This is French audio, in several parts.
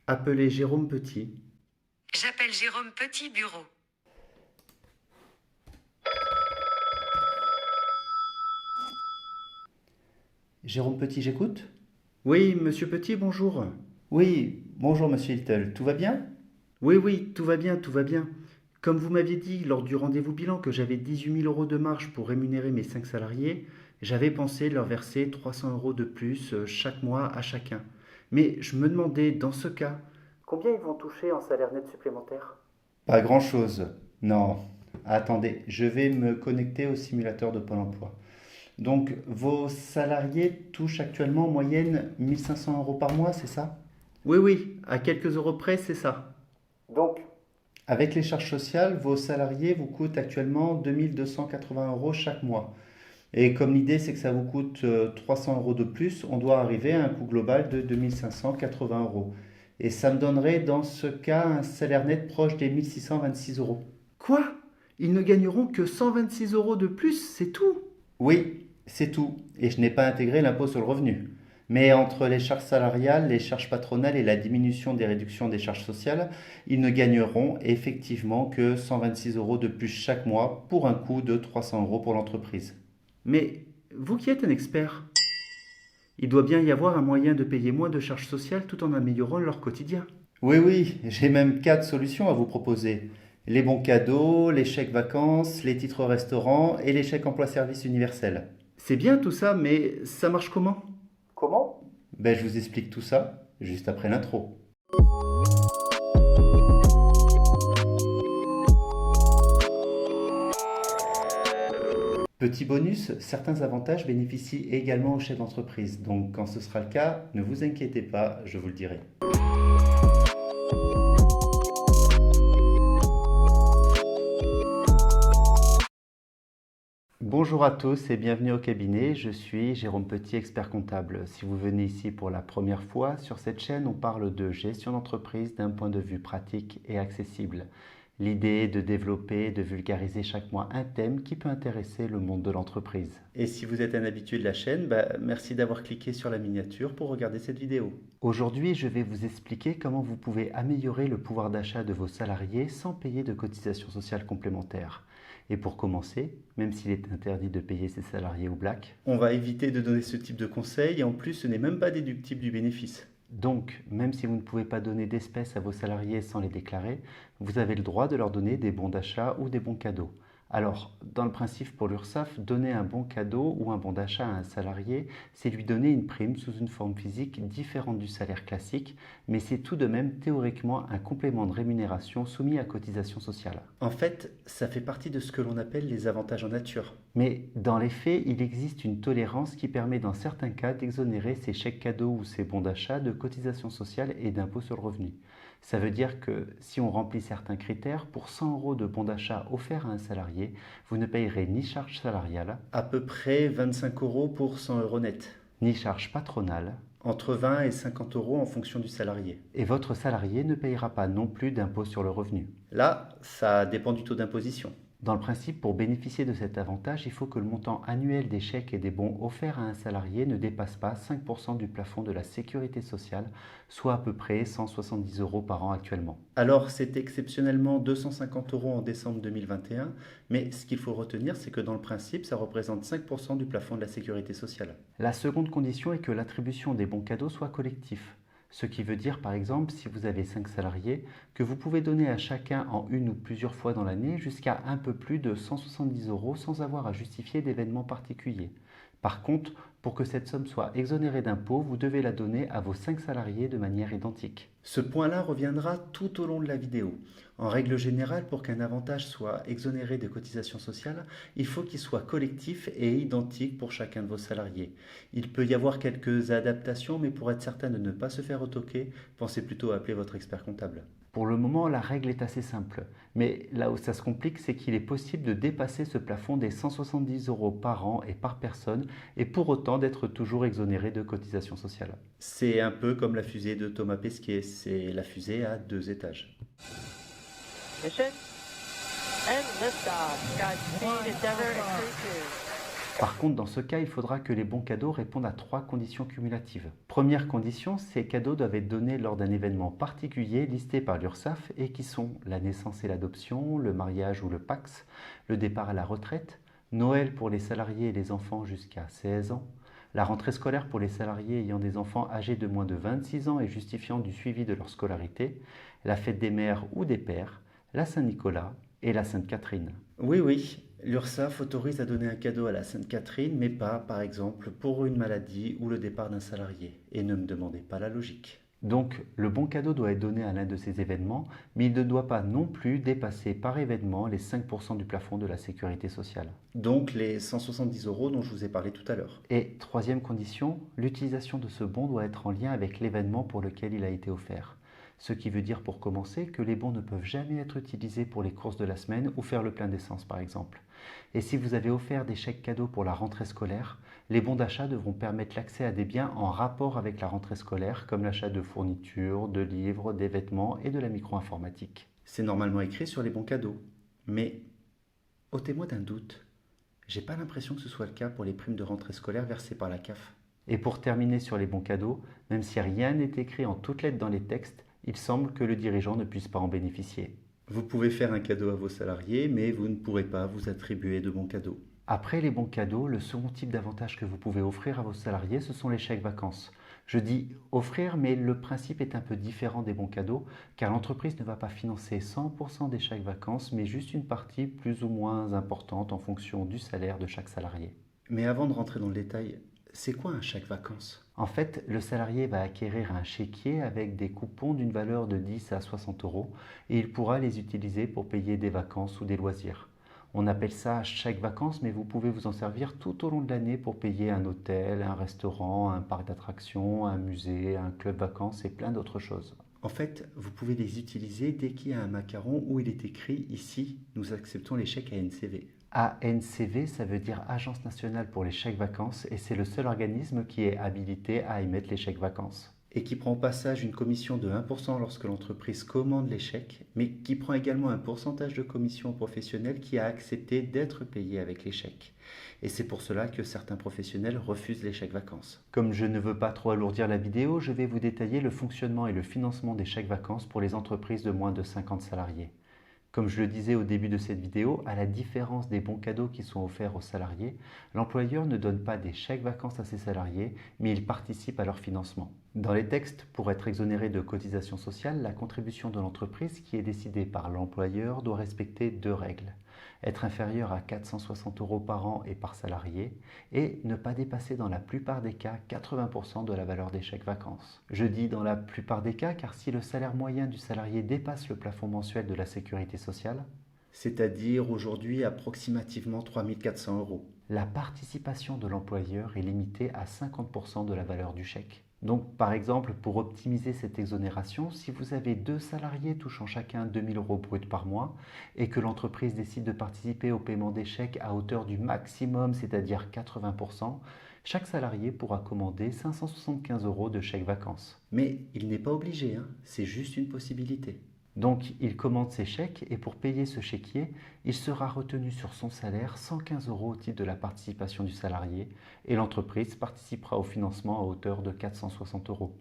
Appelez Jérôme Petit. J'appelle Jérôme Petit Bureau. Jérôme Petit, j'écoute? Oui, monsieur Petit, bonjour. Oui, bonjour Monsieur Hiltel, tout va bien? Oui, oui, tout va bien, tout va bien. Comme vous m'aviez dit lors du rendez-vous bilan que j'avais 18 000 € de marge pour rémunérer mes 5 salariés, j'avais pensé leur verser 300 € de plus chaque mois à chacun. Mais je me demandais, dans ce cas, combien ils vont toucher en salaire net supplémentaire? Pas grand-chose. Non. Attendez, je vais me connecter au simulateur de Pôle emploi. Donc, vos salariés touchent actuellement en moyenne 1 500 € par mois, c'est ça? Oui, oui, à quelques euros près, c'est ça. Donc, avec les charges sociales, vos salariés vous coûtent actuellement 2 280 € chaque mois. Et comme l'idée c'est que ça vous coûte 300 € de plus, on doit arriver à un coût global de 2 580 €. Et ça me donnerait dans ce cas un salaire net proche des 1 626 €. Quoi? Ils ne gagneront que 126 € de plus, c'est tout? Oui, c'est tout. Et je n'ai pas intégré l'impôt sur le revenu. Mais entre les charges salariales, les charges patronales et la diminution des réductions des charges sociales, ils ne gagneront effectivement que 126 € de plus chaque mois pour un coût de 300 € pour l'entreprise. Mais vous qui êtes un expert, il doit bien y avoir un moyen de payer moins de charges sociales tout en améliorant leur quotidien. Oui, oui, j'ai même 4 solutions à vous proposer. Les bons cadeaux, les chèques vacances, les titres restaurants et les chèques emploi-service universel. C'est bien tout ça, mais ça marche comment? Comment? Ben, je vous explique tout ça juste après l'intro. Petit bonus, certains avantages bénéficient également aux chefs d'entreprise. Donc quand ce sera le cas, ne vous inquiétez pas, je vous le dirai. Bonjour à tous et bienvenue au cabinet, je suis Jérôme Petit, expert comptable. Si vous venez ici pour la première fois, sur cette chaîne on parle de gestion d'entreprise d'un point de vue pratique et accessible. L'idée est de développer et de vulgariser chaque mois un thème qui peut intéresser le monde de l'entreprise. Et si vous êtes un habitué de la chaîne, merci d'avoir cliqué sur la miniature pour regarder cette vidéo. Aujourd'hui, je vais vous expliquer comment vous pouvez améliorer le pouvoir d'achat de vos salariés sans payer de cotisations sociales complémentaires. Et pour commencer, même s'il est interdit de payer ses salariés au black, on va éviter de donner ce type de conseils et en plus ce n'est même pas déductible du bénéfice. Donc, même si vous ne pouvez pas donner d'espèces à vos salariés sans les déclarer, vous avez le droit de leur donner des bons d'achat ou des bons cadeaux. Alors, dans le principe pour l'URSSAF, donner un bon cadeau ou un bon d'achat à un salarié, c'est lui donner une prime sous une forme physique différente du salaire classique, mais c'est tout de même théoriquement un complément de rémunération soumis à cotisation sociale. En fait, ça fait partie de ce que l'on appelle les avantages en nature. Mais dans les faits, il existe une tolérance qui permet dans certains cas d'exonérer ces chèques cadeaux ou ces bons d'achat de cotisation sociale et d'impôt sur le revenu. Ça veut dire que si on remplit certains critères, pour 100 € de bons d'achat offerts à un salarié, vous ne payerez ni charge salariale, à peu près 25 € pour 100 € net, ni charge patronale, entre 20 et 50 € en fonction du salarié. Et votre salarié ne payera pas non plus d'impôt sur le revenu. Là, ça dépend du taux d'imposition. Dans le principe, pour bénéficier de cet avantage, il faut que le montant annuel des chèques et des bons offerts à un salarié ne dépasse pas 5% du plafond de la sécurité sociale, soit à peu près 170 € par an actuellement. Alors, c'est exceptionnellement 250 € en décembre 2021, mais ce qu'il faut retenir, c'est que dans le principe, ça représente 5% du plafond de la sécurité sociale. La seconde condition est que l'attribution des bons cadeaux soit collectif. Ce qui veut dire, par exemple, si vous avez 5 salariés, que vous pouvez donner à chacun en une ou plusieurs fois dans l'année jusqu'à un peu plus de 170 € sans avoir à justifier d'événements particuliers. Par contre, pour que cette somme soit exonérée d'impôt, vous devez la donner à vos 5 salariés de manière identique. Ce point-là reviendra tout au long de la vidéo. En règle générale, pour qu'un avantage soit exonéré de cotisations sociales, il faut qu'il soit collectif et identique pour chacun de vos salariés. Il peut y avoir quelques adaptations, mais pour être certain de ne pas se faire retoquer, pensez plutôt à appeler votre expert comptable. Pour le moment, la règle est assez simple, mais là où ça se complique, c'est qu'il est possible de dépasser ce plafond des 170 € par an et par personne, et pour autant d'être toujours exonéré de cotisations sociales. C'est un peu comme la fusée de Thomas Pesquet, c'est la fusée à 2 étages. Mission and liftoff. Godspeed, Endeavour and Crew 2. Par contre, dans ce cas, il faudra que les bons cadeaux répondent à 3 conditions cumulatives. Première condition, ces cadeaux doivent être donnés lors d'un événement particulier listé par l'URSSAF et qui sont la naissance et l'adoption, le mariage ou le PACS, le départ à la retraite, Noël pour les salariés et les enfants jusqu'à 16 ans, la rentrée scolaire pour les salariés ayant des enfants âgés de moins de 26 ans et justifiant du suivi de leur scolarité, la fête des mères ou des pères, la Saint-Nicolas et la Sainte-Catherine. Oui, l'URSSAF autorise à donner un cadeau à la Sainte-Catherine, mais pas, par exemple, pour une maladie ou le départ d'un salarié. Et ne me demandez pas la logique. Donc, le bon cadeau doit être donné à l'un de ces événements, mais il ne doit pas non plus dépasser par événement les 5% du plafond de la sécurité sociale. Donc les 170 € dont je vous ai parlé tout à l'heure. Et troisième condition, l'utilisation de ce bon doit être en lien avec l'événement pour lequel il a été offert. Ce qui veut dire pour commencer que les bons ne peuvent jamais être utilisés pour les courses de la semaine ou faire le plein d'essence par exemple. Et si vous avez offert des chèques cadeaux pour la rentrée scolaire, les bons d'achat devront permettre l'accès à des biens en rapport avec la rentrée scolaire comme l'achat de fournitures, de livres, des vêtements et de la micro-informatique. C'est normalement écrit sur les bons cadeaux. Mais, ôtez-moi d'un doute, j'ai pas l'impression que ce soit le cas pour les primes de rentrée scolaire versées par la CAF. Et pour terminer sur les bons cadeaux, même si rien n'est écrit en toutes lettres dans les textes, il semble que le dirigeant ne puisse pas en bénéficier. Vous pouvez faire un cadeau à vos salariés, mais vous ne pourrez pas vous attribuer de bons cadeaux. Après les bons cadeaux, le second type d'avantage que vous pouvez offrir à vos salariés, ce sont les chèques vacances. Je dis offrir, mais le principe est un peu différent des bons cadeaux, car l'entreprise ne va pas financer 100% des chèques vacances, mais juste une partie plus ou moins importante en fonction du salaire de chaque salarié. Mais avant de rentrer dans le détail, c'est quoi un chèque vacances? En fait, le salarié va acquérir un chéquier avec des coupons d'une valeur de 10 à 60 € et il pourra les utiliser pour payer des vacances ou des loisirs. On appelle ça chèque vacances, mais vous pouvez vous en servir tout au long de l'année pour payer un hôtel, un restaurant, un parc d'attractions, un musée, un club vacances et plein d'autres choses. En fait, vous pouvez les utiliser dès qu'il y a un macaron où il est écrit ici, nous acceptons les chèques ANCV. ANCV, ça veut dire Agence nationale pour les chèques vacances et c'est le seul organisme qui est habilité à émettre les chèques vacances. Et qui prend au passage une commission de 1% lorsque l'entreprise commande les chèques, mais qui prend également un pourcentage de commission au professionnel qui a accepté d'être payé avec les chèques. Et c'est pour cela que certains professionnels refusent les chèques vacances. Comme je ne veux pas trop alourdir la vidéo, je vais vous détailler le fonctionnement et le financement des chèques vacances pour les entreprises de moins de 50 salariés. Comme je le disais au début de cette vidéo, à la différence des bons cadeaux qui sont offerts aux salariés, l'employeur ne donne pas des chèques vacances à ses salariés, mais il participe à leur financement. Dans les textes, pour être exonéré de cotisations sociales, la contribution de l'entreprise qui est décidée par l'employeur doit respecter 2 règles. Être inférieur à 460 € par an et par salarié et ne pas dépasser dans la plupart des cas 80% de la valeur des chèques vacances. Je dis dans la plupart des cas car si le salaire moyen du salarié dépasse le plafond mensuel de la sécurité sociale, c'est-à-dire aujourd'hui approximativement 3 400 €. la participation de l'employeur est limitée à 50% de la valeur du chèque. Donc, par exemple, pour optimiser cette exonération, si vous avez 2 salariés touchant chacun 2 000 € brut par mois et que l'entreprise décide de participer au paiement des chèques à hauteur du maximum, c'est-à-dire 80%, chaque salarié pourra commander 575 € de chèques vacances. Mais il n'est pas obligé, c'est juste une possibilité. Donc, il commande ses chèques et pour payer ce chéquier, il sera retenu sur son salaire 115 € au titre de la participation du salarié et l'entreprise participera au financement à hauteur de 460 €.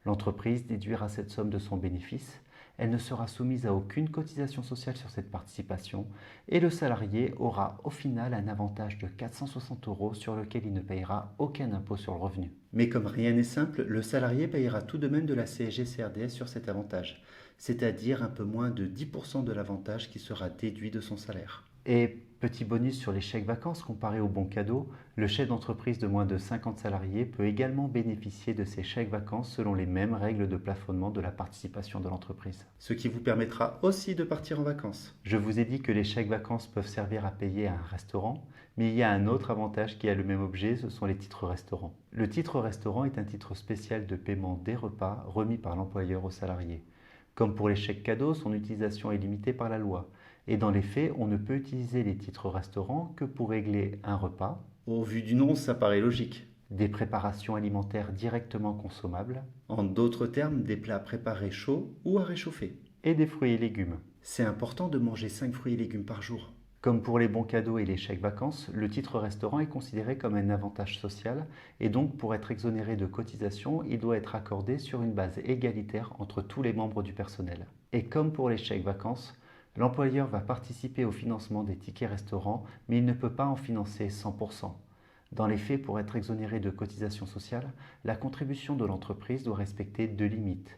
L'entreprise déduira cette somme de son bénéfice, elle ne sera soumise à aucune cotisation sociale sur cette participation et le salarié aura au final un avantage de 460 € sur lequel il ne payera aucun impôt sur le revenu. Mais comme rien n'est simple, le salarié payera tout de même de la CSG-CRDS sur cet avantage, c'est-à-dire un peu moins de 10% de l'avantage qui sera déduit de son salaire. Et petit bonus sur les chèques vacances comparé aux bons cadeaux, le chef d'entreprise de moins de 50 salariés peut également bénéficier de ces chèques vacances selon les mêmes règles de plafonnement de la participation de l'entreprise. Ce qui vous permettra aussi de partir en vacances. Je vous ai dit que les chèques vacances peuvent servir à payer un restaurant, mais il y a un autre avantage qui a le même objet, ce sont les titres restaurants. Le titre restaurant est un titre spécial de paiement des repas remis par l'employeur aux salariés. Comme pour les chèques cadeaux, son utilisation est limitée par la loi. Et dans les faits, on ne peut utiliser les titres restaurants que pour régler un repas, Au vu du nom, ça paraît logique. des préparations alimentaires directement consommables En d'autres termes, des plats préparés chauds ou à réchauffer. et des fruits et légumes. C'est important de manger 5 fruits et légumes par jour. Comme pour les bons cadeaux et les chèques vacances, le titre restaurant est considéré comme un avantage social et donc pour être exonéré de cotisations, il doit être accordé sur une base égalitaire entre tous les membres du personnel. Et comme pour les chèques vacances, l'employeur va participer au financement des tickets restaurants, mais il ne peut pas en financer 100%. Dans les faits, pour être exonéré de cotisations sociales, la contribution de l'entreprise doit respecter deux limites.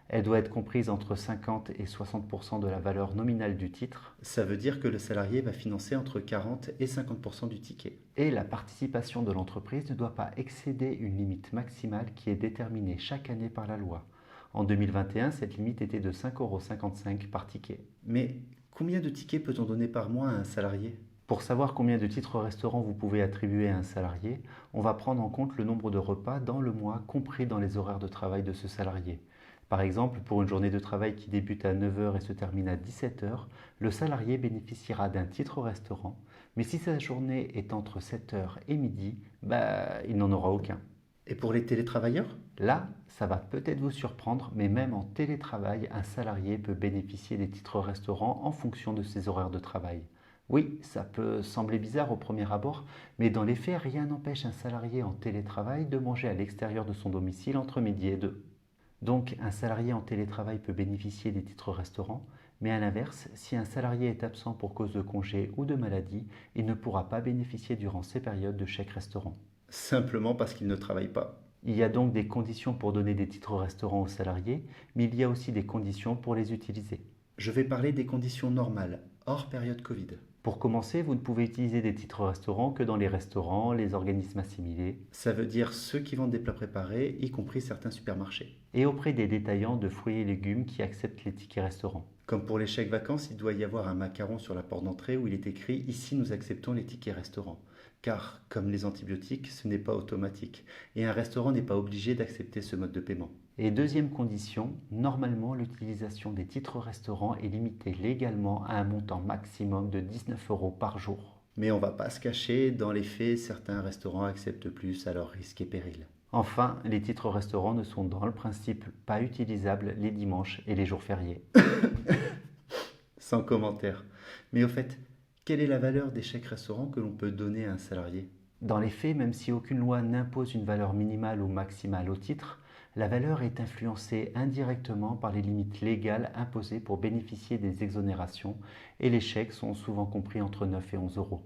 Elle doit être comprise entre 50 et 60% de la valeur nominale du titre. Ça veut dire que le salarié va financer entre 40 et 50% du ticket. Et la participation de l'entreprise ne doit pas excéder une limite maximale qui est déterminée chaque année par la loi. En 2021, cette limite était de 5,55 € par ticket. Mais combien de tickets peut-on donner par mois à un salarié? Pour savoir combien de titres restaurants vous pouvez attribuer à un salarié, on va prendre en compte le nombre de repas dans le mois compris dans les horaires de travail de ce salarié. Par exemple, pour une journée de travail qui débute à 9 h et se termine à 17 h, le salarié bénéficiera d'un titre restaurant, mais si sa journée est entre 7 h et midi, il n'en aura aucun. Et pour les télétravailleurs? Là, ça va peut-être vous surprendre, mais même en télétravail, un salarié peut bénéficier des titres restaurants en fonction de ses horaires de travail. Oui, ça peut sembler bizarre au premier abord, mais dans les faits, rien n'empêche un salarié en télétravail de manger à l'extérieur de son domicile entre midi et 2. Donc, un salarié en télétravail peut bénéficier des titres restaurants, mais à l'inverse, si un salarié est absent pour cause de congé ou de maladie, il ne pourra pas bénéficier durant ces périodes de chèque restaurant. Simplement parce qu'il ne travaille pas. Il y a donc des conditions pour donner des titres restaurants aux salariés, mais il y a aussi des conditions pour les utiliser. Je vais parler des conditions normales, hors période Covid. Pour commencer, vous ne pouvez utiliser des titres restaurants que dans les restaurants, les organismes assimilés. Ça veut dire ceux qui vendent des plats préparés, y compris certains supermarchés. Et auprès des détaillants de fruits et légumes qui acceptent les tickets restaurants. Comme pour les chèques vacances, il doit y avoir un macaron sur la porte d'entrée où il est écrit « Ici, nous acceptons les tickets restaurants ». Car, comme les antibiotiques, ce n'est pas automatique. Et un restaurant n'est pas obligé d'accepter ce mode de paiement. Et deuxième condition, normalement l'utilisation des titres restaurants est limitée légalement à un montant maximum de 19 € par jour. Mais on va pas se cacher, dans les faits, certains restaurants acceptent plus à leur risque et péril. Enfin, les titres restaurants ne sont dans le principe pas utilisables les dimanches et les jours fériés. Sans commentaire. Mais au fait, quelle est la valeur des chèques restaurants que l'on peut donner à un salarié? Dans les faits, même si aucune loi n'impose une valeur minimale ou maximale au titre, la valeur est influencée indirectement par les limites légales imposées pour bénéficier des exonérations et les chèques sont souvent compris entre 9 et 11 €.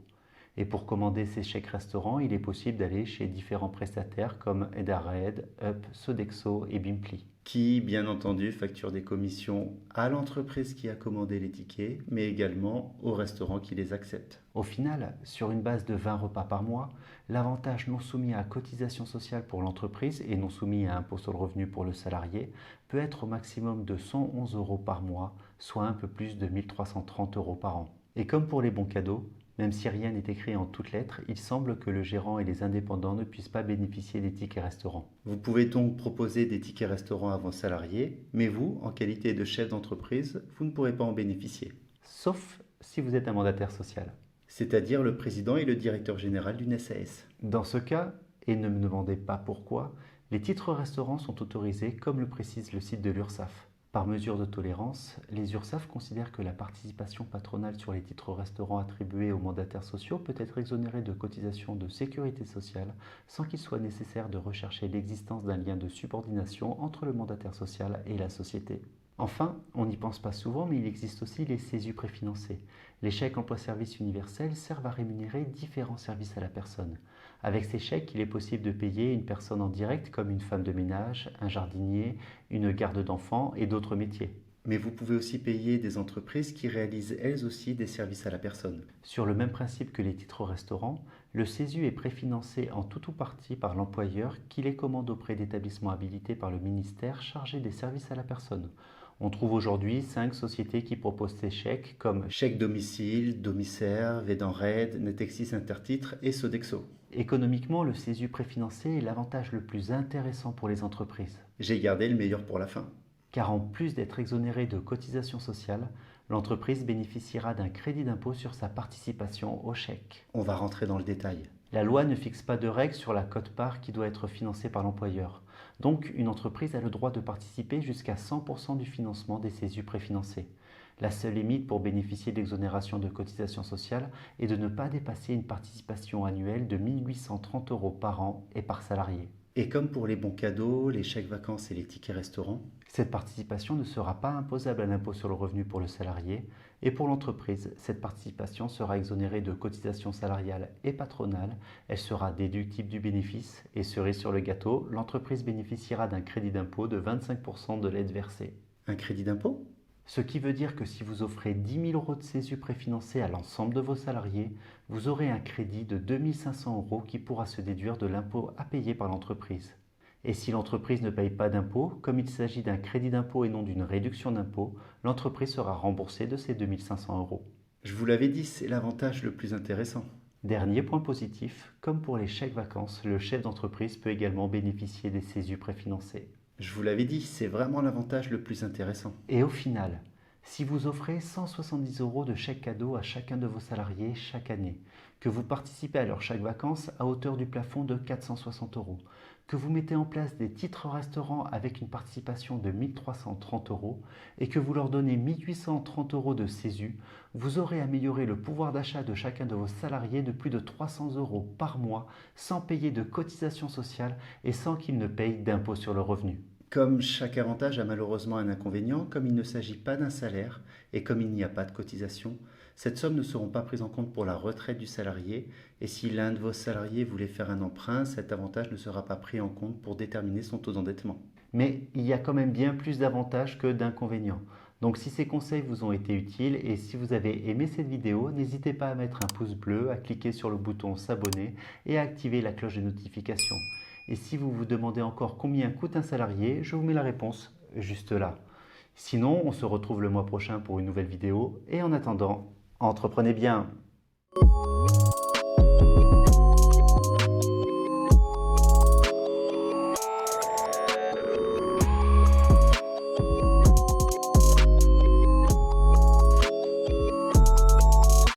Et pour commander ces chèques restaurants, il est possible d'aller chez différents prestataires comme Edenred, Up, Sodexo et Bimpli. Qui, bien entendu, facture des commissions à l'entreprise qui a commandé les tickets, mais également au restaurant qui les accepte. Au final, sur une base de 20 repas par mois, l'avantage non soumis à cotisation sociale pour l'entreprise et non soumis à impôt sur le revenu pour le salarié peut être au maximum de 111 € par mois, soit un peu plus de 1 330 € par an. Et comme pour les bons cadeaux, même si rien n'est écrit en toutes lettres, il semble que le gérant et les indépendants ne puissent pas bénéficier des tickets restaurants. Vous pouvez donc proposer des tickets restaurants à vos salariés, mais vous, en qualité de chef d'entreprise, vous ne pourrez pas en bénéficier. Sauf si vous êtes un mandataire social. C'est-à-dire le président et le directeur général d'une SAS. Dans ce cas, et ne me demandez pas pourquoi, les titres restaurants sont autorisés comme le précise le site de l'URSSAF. Par mesure de tolérance, les URSSAF considèrent que la participation patronale sur les titres restaurants attribués aux mandataires sociaux peut être exonérée de cotisations de sécurité sociale sans qu'il soit nécessaire de rechercher l'existence d'un lien de subordination entre le mandataire social et la société. Enfin, on n'y pense pas souvent, mais il existe aussi les CESU préfinancés. Les chèques emploi-service universels servent à rémunérer différents services à la personne. Avec ces chèques, il est possible de payer une personne en direct comme une femme de ménage, un jardinier, une garde d'enfants et d'autres métiers. Mais vous pouvez aussi payer des entreprises qui réalisent elles aussi des services à la personne. Sur le même principe que les titres restaurants, le CESU est préfinancé en tout ou partie par l'employeur qui les commande auprès d'établissements habilités par le ministère chargé des services à la personne. On trouve aujourd'hui 5 sociétés qui proposent ces chèques comme Chèque domicile, Domiserve, Edenred, Netexis Intertitres et Sodexo. Économiquement, le CESU préfinancé est l'avantage le plus intéressant pour les entreprises. J'ai gardé le meilleur pour la fin. Car en plus d'être exonéré de cotisations sociales, l'entreprise bénéficiera d'un crédit d'impôt sur sa participation au chèque. On va rentrer dans le détail. La loi ne fixe pas de règles sur la quote-part qui doit être financée par l'employeur. Donc, une entreprise a le droit de participer jusqu'à 100% du financement des CESU préfinancés. La seule limite pour bénéficier de l'exonération de cotisations sociales est de ne pas dépasser une participation annuelle de 1 830 € par an et par salarié. Et comme pour les bons cadeaux, les chèques vacances et les tickets restaurants, Cette participation ne sera pas imposable à l'impôt sur le revenu pour le salarié et pour l'entreprise, cette participation sera exonérée de cotisations salariales et patronales, elle sera déductible du bénéfice et cerise sur le gâteau, l'entreprise bénéficiera d'un crédit d'impôt de 25% de l'aide versée. un crédit d'impôt? Ce qui veut dire que si vous offrez 10 000 € de CESU préfinancé à l'ensemble de vos salariés, vous aurez un crédit de 2 500 € qui pourra se déduire de l'impôt à payer par l'entreprise. Et si l'entreprise ne paye pas d'impôt, comme il s'agit d'un crédit d'impôt et non d'une réduction d'impôt, l'entreprise sera remboursée de ces 2 500 €. Je vous l'avais dit, c'est l'avantage le plus intéressant. Dernier point positif, comme pour les chèques vacances, le chef d'entreprise peut également bénéficier des CESU préfinancés. Je vous l'avais dit, c'est vraiment l'avantage le plus intéressant. Et au final, si vous offrez 170 € de chèque cadeau à chacun de vos salariés chaque année, que vous participez à leur chèque vacances à hauteur du plafond de 460 €, que vous mettez en place des titres restaurants avec une participation de 1 330 € et que vous leur donnez 1 830 € de CESU, vous aurez amélioré le pouvoir d'achat de chacun de vos salariés de plus de 300 € par mois sans payer de cotisations sociales et sans qu'ils ne payent d'impôt sur le revenu. Comme chaque avantage a malheureusement un inconvénient, comme il ne s'agit pas d'un salaire et comme il n'y a pas de cotisation, cette somme ne seront pas prises en compte pour la retraite du salarié et si l'un de vos salariés voulait faire un emprunt, cet avantage ne sera pas pris en compte pour déterminer son taux d'endettement. Mais il y a quand même bien plus d'avantages que d'inconvénients. Donc si ces conseils vous ont été utiles et si vous avez aimé cette vidéo, n'hésitez pas à mettre un pouce bleu, à cliquer sur le bouton s'abonner et à activer la cloche de notification. Et si vous vous demandez encore combien coûte un salarié, je vous mets la réponse juste là. Sinon, on se retrouve le mois prochain pour une nouvelle vidéo et en attendant, entreprenez bien!